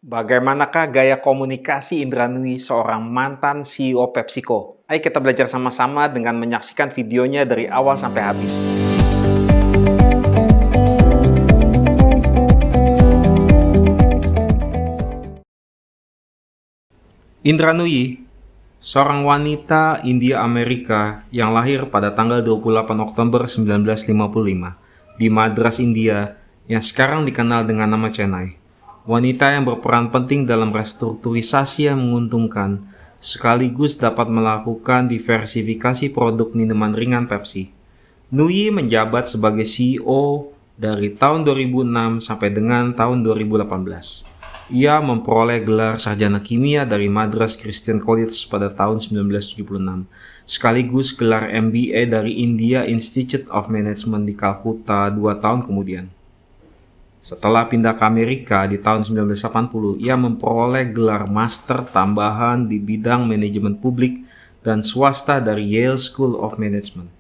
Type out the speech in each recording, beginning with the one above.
Bagaimanakah gaya komunikasi Indranui seorang mantan CEO PepsiCo? Ayo kita belajar sama-sama dengan menyaksikan videonya dari awal sampai habis. Indranui, seorang wanita India Amerika yang lahir pada tanggal 28 Oktober 1955 di Madras, India, yang sekarang dikenal dengan nama Chennai. Wanita yang berperan penting dalam restrukturisasi yang menguntungkan, sekaligus dapat melakukan diversifikasi produk minuman ringan Pepsi. Nui menjabat sebagai CEO dari tahun 2006 sampai dengan tahun 2018. Ia memperoleh gelar sarjana kimia dari Madras Christian College pada tahun 1976, sekaligus gelar MBA dari India Institute of Management di Calcutta 2 tahun kemudian. Setelah pindah ke Amerika di tahun 1980, ia memperoleh gelar master tambahan di bidang manajemen publik dan swasta dari Yale School of Management.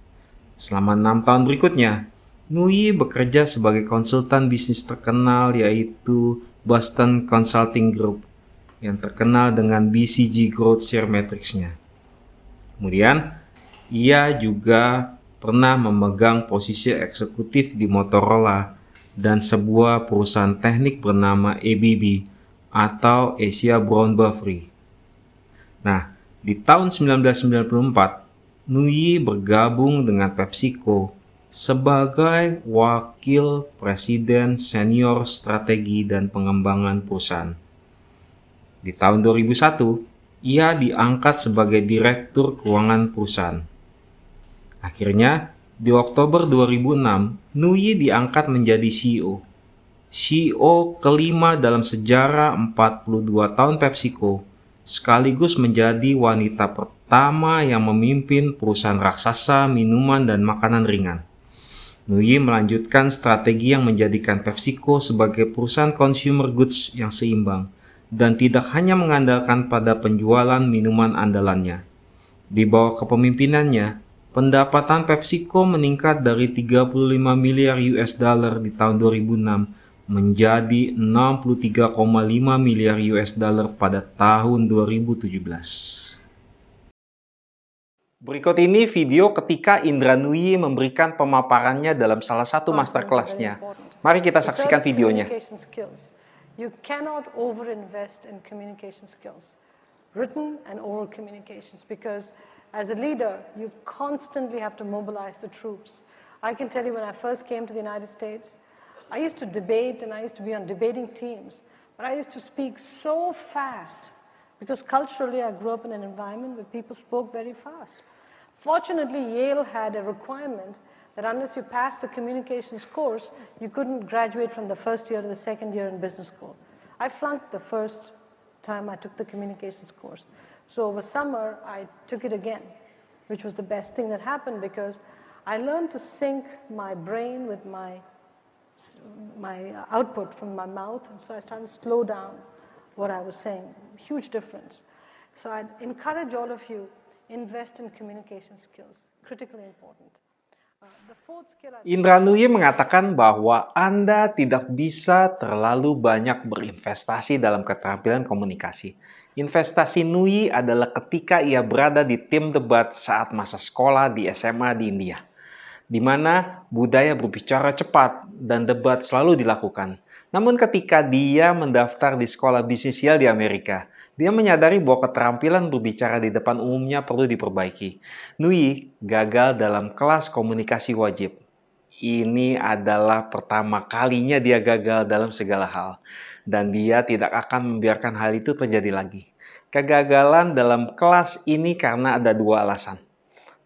Selama 6 tahun berikutnya, Nui bekerja sebagai konsultan bisnis terkenal yaitu Boston Consulting Group yang terkenal dengan BCG Growth Share Matrix-nya. Kemudian, ia juga pernah memegang posisi eksekutif di Motorola dan sebuah perusahaan teknik bernama ABB atau Asia Brown Boveri. Nah, di tahun 1994, Nui bergabung dengan PepsiCo sebagai wakil presiden senior strategi dan pengembangan perusahaan. Di tahun 2001, ia diangkat sebagai direktur keuangan perusahaan. Akhirnya, di Oktober 2006, Nui diangkat menjadi CEO. CEO kelima dalam sejarah 42 tahun PepsiCo, sekaligus menjadi wanita pertama yang memimpin perusahaan raksasa minuman dan makanan ringan. Nui melanjutkan strategi yang menjadikan PepsiCo sebagai perusahaan consumer goods yang seimbang dan tidak hanya mengandalkan pada penjualan minuman andalannya. Di bawah kepemimpinannya, pendapatan PepsiCo meningkat dari 35 miliar US dollar di tahun 2006 menjadi 63,5 miliar US dollar pada tahun 2017. Berikut ini video ketika Indranui memberikan pemaparannya dalam salah satu masterclass-nya. Mari kita saksikan videonya. You cannot overinvest in communication skills, written and oral communications, because as a leader, you constantly have to mobilize the troops. I can tell you when I first came to the United States, I used to debate and I used to be on debating teams, but I used to speak so fast because culturally I grew up in an environment where people spoke very fast. Fortunately, Yale had a requirement that unless you passed the communications course, you couldn't graduate from the first year to the second year in business school. I flunked the first time I took the communications course. So over summer, I took it again, which was the best thing that happened because I learned to sync my brain with my output from my mouth, and so I started to slow down what I was saying. Huge difference. So I'd encourage all of you, invest in communication skills, critically important. Indranui mengatakan bahwa Anda tidak bisa terlalu banyak berinvestasi dalam keterampilan komunikasi. Investasi Nui adalah ketika ia berada di tim debat saat masa sekolah di SMA di India, di mana budaya berbicara cepat dan debat selalu dilakukan. Namun ketika dia mendaftar di sekolah bisnis Yale di Amerika, dia menyadari bahwa keterampilan berbicara di depan umumnya perlu diperbaiki. Nui gagal dalam kelas komunikasi wajib. Ini adalah pertama kalinya dia gagal dalam segala hal, dan dia tidak akan membiarkan hal itu terjadi lagi. Kegagalan dalam kelas ini karena ada dua alasan.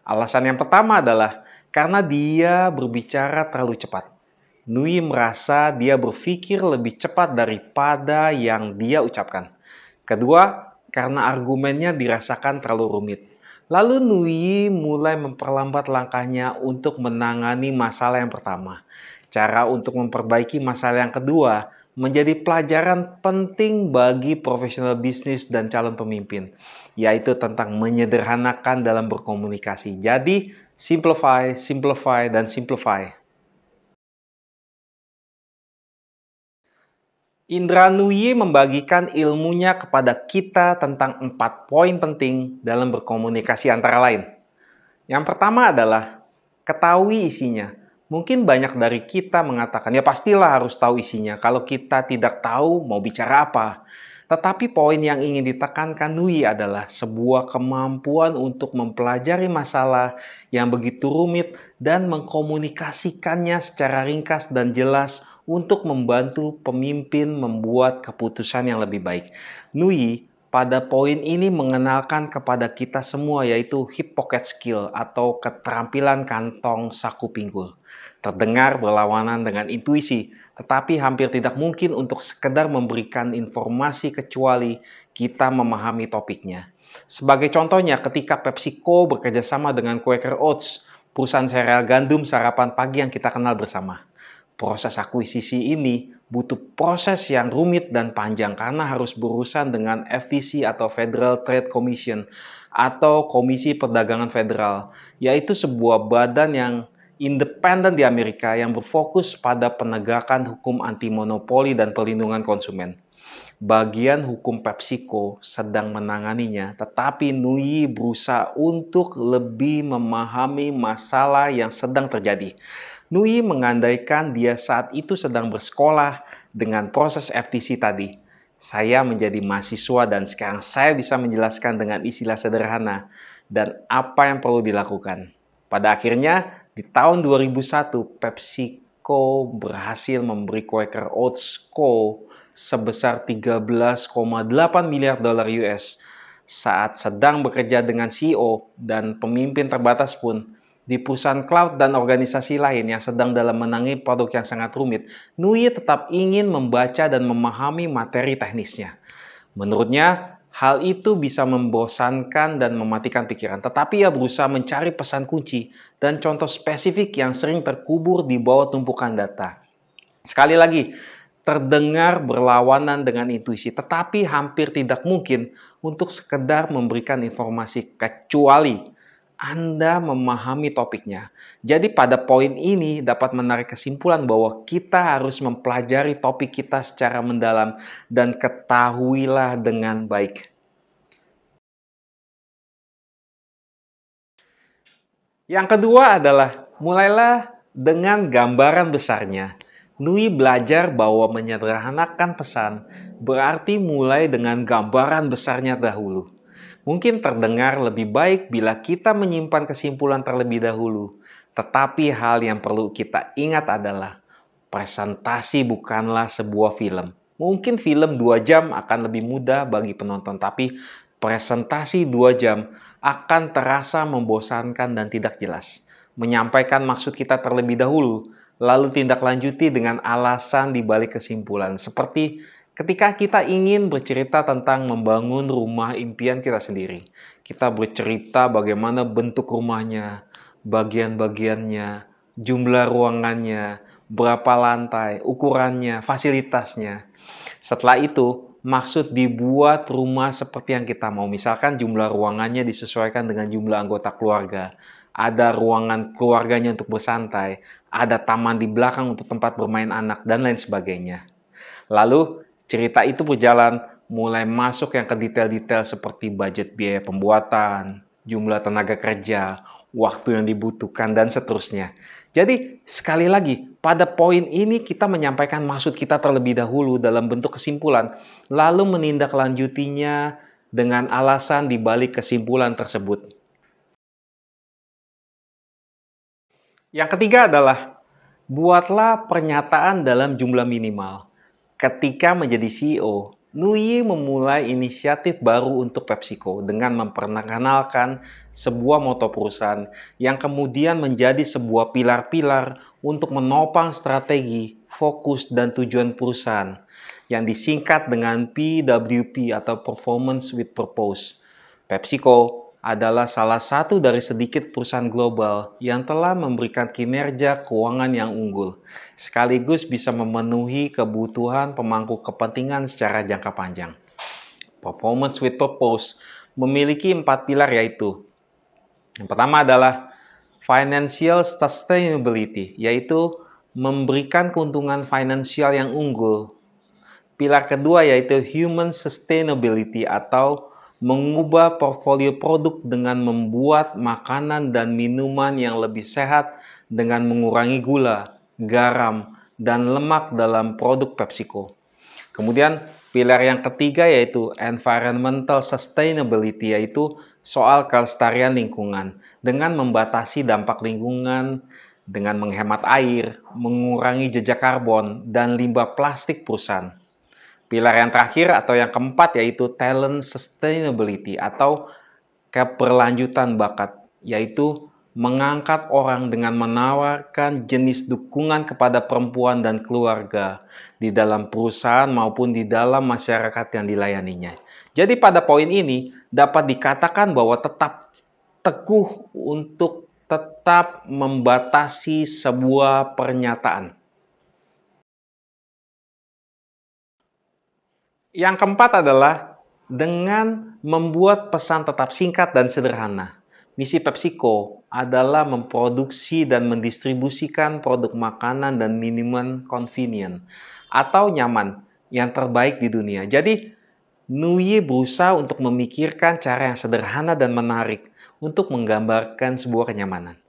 Alasan yang pertama adalah karena dia berbicara terlalu cepat. Nui merasa dia berpikir lebih cepat daripada yang dia ucapkan. Kedua, karena argumennya dirasakan terlalu rumit. Lalu Nui mulai memperlambat langkahnya untuk menangani masalah yang pertama. Cara untuk memperbaiki masalah yang kedua menjadi pelajaran penting bagi profesional bisnis dan calon pemimpin, yaitu tentang menyederhanakan dalam berkomunikasi. Jadi, simplify, simplify, dan simplify. Indra Nuyi membagikan ilmunya kepada kita tentang 4 poin penting dalam berkomunikasi antara lain. Yang pertama adalah ketahui isinya. Mungkin banyak dari kita mengatakan, ya pastilah harus tahu isinya. Kalau kita tidak tahu mau bicara apa. Tetapi poin yang ingin ditekankan Nui adalah sebuah kemampuan untuk mempelajari masalah yang begitu rumit dan mengkomunikasikannya secara ringkas dan jelas untuk membantu pemimpin membuat keputusan yang lebih baik. Nui pada poin ini mengenalkan kepada kita semua yaitu hip pocket skill atau keterampilan kantong saku pinggul. Terdengar berlawanan dengan intuisi, tetapi hampir tidak mungkin untuk sekedar memberikan informasi kecuali kita memahami topiknya. Sebagai contohnya, ketika PepsiCo bekerja sama dengan Quaker Oats, perusahaan sereal gandum sarapan pagi yang kita kenal bersama. Proses akuisisi ini butuh proses yang rumit dan panjang karena harus berurusan dengan FTC atau Federal Trade Commission atau Komisi Perdagangan Federal, yaitu sebuah badan yang independen di Amerika yang berfokus pada penegakan hukum anti monopoli dan perlindungan konsumen. Bagian hukum PepsiCo sedang menanganinya, tetapi Nui berusaha untuk lebih memahami masalah yang sedang terjadi. Nui mengandaikan dia saat itu sedang bersekolah dengan proses FTC tadi. Saya menjadi mahasiswa dan sekarang saya bisa menjelaskan dengan istilah sederhana dan apa yang perlu dilakukan. Pada akhirnya, di tahun 2001, PepsiCo berhasil memberi Quaker Oats Co. sebesar 13,8 miliar dolar US saat sedang bekerja dengan CEO dan pemimpin terbatas pun di perusahaan cloud dan organisasi lain yang sedang dalam menangani produk yang sangat rumit. Nui tetap ingin membaca dan memahami materi teknisnya. Menurutnya, hal itu bisa membosankan dan mematikan pikiran, tetapi ia berusaha mencari pesan kunci dan contoh spesifik yang sering terkubur di bawah tumpukan data. Sekali lagi, terdengar berlawanan dengan intuisi, tetapi hampir tidak mungkin untuk sekedar memberikan informasi kecuali Anda memahami topiknya. Jadi pada poin ini dapat menarik kesimpulan bahwa kita harus mempelajari topik kita secara mendalam dan ketahuilah dengan baik. Yang kedua adalah mulailah dengan gambaran besarnya. Nui belajar bahwa menyederhanakan pesan berarti mulai dengan gambaran besarnya dahulu. Mungkin terdengar lebih baik bila kita menyimpan kesimpulan terlebih dahulu. Tetapi hal yang perlu kita ingat adalah presentasi bukanlah sebuah film. Mungkin film 2 jam akan lebih mudah bagi penonton, tapi presentasi 2 jam akan terasa membosankan dan tidak jelas. Menyampaikan maksud kita terlebih dahulu, lalu tindak lanjuti dengan alasan di balik kesimpulan. Seperti ketika kita ingin bercerita tentang membangun rumah impian kita sendiri. Kita bercerita bagaimana bentuk rumahnya, bagian-bagiannya, jumlah ruangannya, berapa lantai, ukurannya, fasilitasnya. Setelah itu, maksud dibuat rumah seperti yang kita mau. Misalkan jumlah ruangannya disesuaikan dengan jumlah anggota keluarga. Ada ruangan keluarganya untuk bersantai, ada taman di belakang untuk tempat bermain anak, dan lain sebagainya. Lalu, cerita itu berjalan mulai masuk yang ke detail-detail seperti budget biaya pembuatan, jumlah tenaga kerja, waktu yang dibutuhkan, dan seterusnya. Jadi, sekali lagi, pada poin ini kita menyampaikan maksud kita terlebih dahulu dalam bentuk kesimpulan, lalu menindaklanjutinya dengan alasan di balik kesimpulan tersebut. Yang ketiga adalah, buatlah pernyataan dalam jumlah minimal. Ketika menjadi CEO, Nui memulai inisiatif baru untuk PepsiCo dengan memperkenalkan sebuah moto perusahaan yang kemudian menjadi sebuah pilar-pilar untuk menopang strategi, fokus, dan tujuan perusahaan yang disingkat dengan PWP atau Performance with Purpose. PepsiCo adalah salah satu dari sedikit perusahaan global yang telah memberikan kinerja keuangan yang unggul, sekaligus bisa memenuhi kebutuhan pemangku kepentingan secara jangka panjang. Performance with Purpose memiliki 4 pilar yaitu, yang pertama adalah financial sustainability, yaitu memberikan keuntungan finansial yang unggul. pilar kedua yaitu human sustainability atau mengubah portfolio produk dengan membuat makanan dan minuman yang lebih sehat dengan mengurangi gula, garam, dan lemak dalam produk PepsiCo. Kemudian pilar yang ketiga yaitu environmental sustainability, yaitu soal kelestarian lingkungan dengan membatasi dampak lingkungan dengan menghemat air, mengurangi jejak karbon, dan limbah plastik perusahaan. Pilar yang terakhir atau yang keempat yaitu talent sustainability atau keberlanjutan bakat, yaitu mengangkat orang dengan menawarkan jenis dukungan kepada perempuan dan keluarga di dalam perusahaan maupun di dalam masyarakat yang dilayaninya. Jadi pada poin ini dapat dikatakan bahwa tetap teguh untuk tetap membatasi sebuah pernyataan. Yang keempat adalah dengan membuat pesan tetap singkat dan sederhana. Misi PepsiCo adalah memproduksi dan mendistribusikan produk makanan dan minuman convenient atau nyaman yang terbaik di dunia. Jadi, Nuyi berusaha untuk memikirkan cara yang sederhana dan menarik untuk menggambarkan sebuah kenyamanan.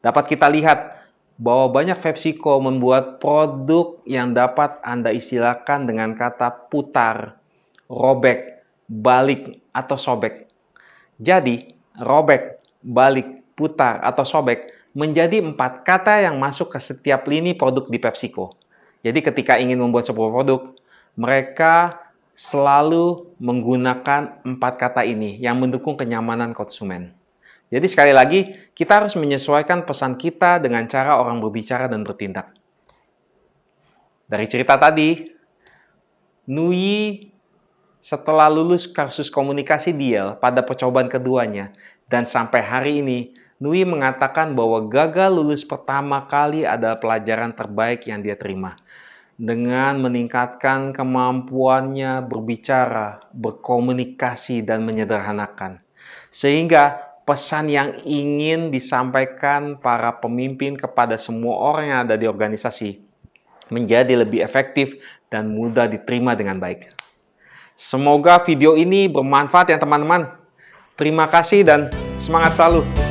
Dapat kita lihat bahwa banyak PepsiCo membuat produk yang dapat Anda istilahkan dengan kata putar, robek, balik, atau sobek. Jadi, robek, balik, putar, atau sobek menjadi 4 kata yang masuk ke setiap lini produk di PepsiCo. Jadi ketika ingin membuat sebuah produk, mereka selalu menggunakan 4 kata ini yang mendukung kenyamanan konsumen. Jadi sekali lagi, kita harus menyesuaikan pesan kita dengan cara orang berbicara dan bertindak. Dari cerita tadi, Nuyi setelah lulus kursus komunikasi di Yale pada percobaan keduanya, dan sampai hari ini, Nuyi mengatakan bahwa gagal lulus pertama kali adalah pelajaran terbaik yang dia terima. Dengan meningkatkan kemampuannya berbicara, berkomunikasi, dan menyederhanakan. Sehingga pesan yang ingin disampaikan para pemimpin kepada semua orang yang ada di organisasi menjadi lebih efektif dan mudah diterima dengan baik. Semoga video ini bermanfaat ya teman-teman. Terima kasih dan semangat selalu.